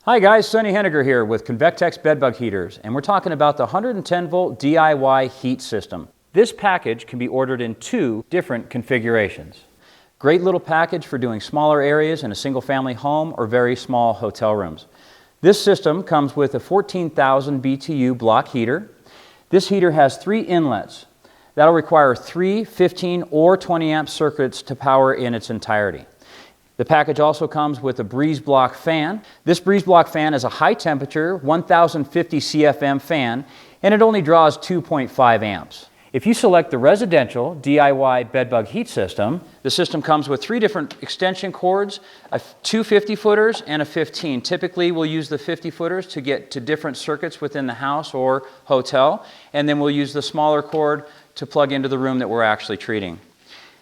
Hi guys, Sonny Henniger here with Convectex Bedbug Heaters, and we're talking about the 110 volt DIY heat system. This package can be ordered in two different configurations. Great little package for doing smaller areas in a single family home or very small hotel rooms. This system comes with a 14,000 BTU block heater. This heater has 3 inlets. That'll require 3 15 or 20 amp circuits to power in its entirety. The package also comes with a breeze block fan. This breeze block fan is a high temperature 1050 CFM fan, and it only draws 2.5 amps. If you select the residential DIY bedbug heat system, the system comes with 3 different extension cords, 2 50-footers and a 15. Typically we'll use the 50-footers to get to different circuits within the house or hotel, and then we'll use the smaller cord to plug into the room that we're actually treating.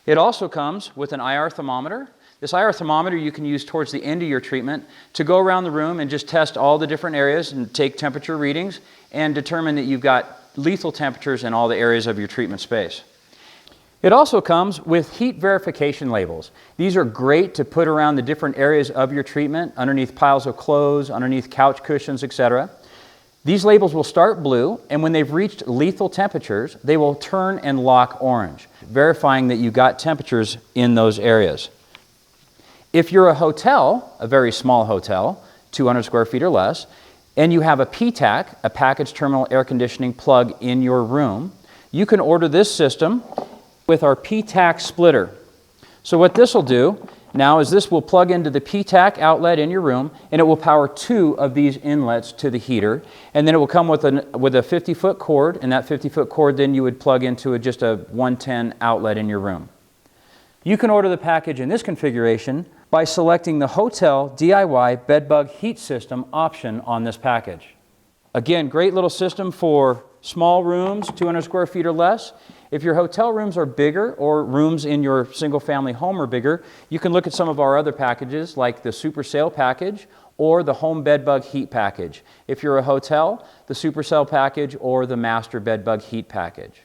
It also comes with an IR thermometer. This IR thermometer you can use towards the end of your treatment to go around the room and just test all the different areas and take temperature readings and determine that you've got lethal temperatures in all the areas of your treatment space. It also comes with heat verification labels. These are great to put around the different areas of your treatment, underneath piles of clothes, underneath couch cushions, etc. These labels will start blue, and when they've reached lethal temperatures, they will turn and lock orange, verifying that you got temperatures in those areas. If you're a hotel, a very small hotel, 200 square feet or less, and you have a PTAC, a package terminal air conditioning plug in your room, you can order this system with our PTAC splitter. So what this will do now is this will plug into the PTAC outlet in your room, and it will power 2 of these inlets to the heater, and then it will come with a 50-foot cord, and that 50-foot cord then you would plug into just a 110 outlet in your room. You can order the package in this configuration by selecting the Hotel DIY Bedbug Heat System option on this package. Again, great little system for small rooms, 200 square feet or less. If your hotel rooms are bigger or rooms in your single family home are bigger, you can look at some of our other packages like the Super Sale package or the Home Bedbug Heat package. If you're a hotel, the Super Sale package or the Master Bedbug Heat package.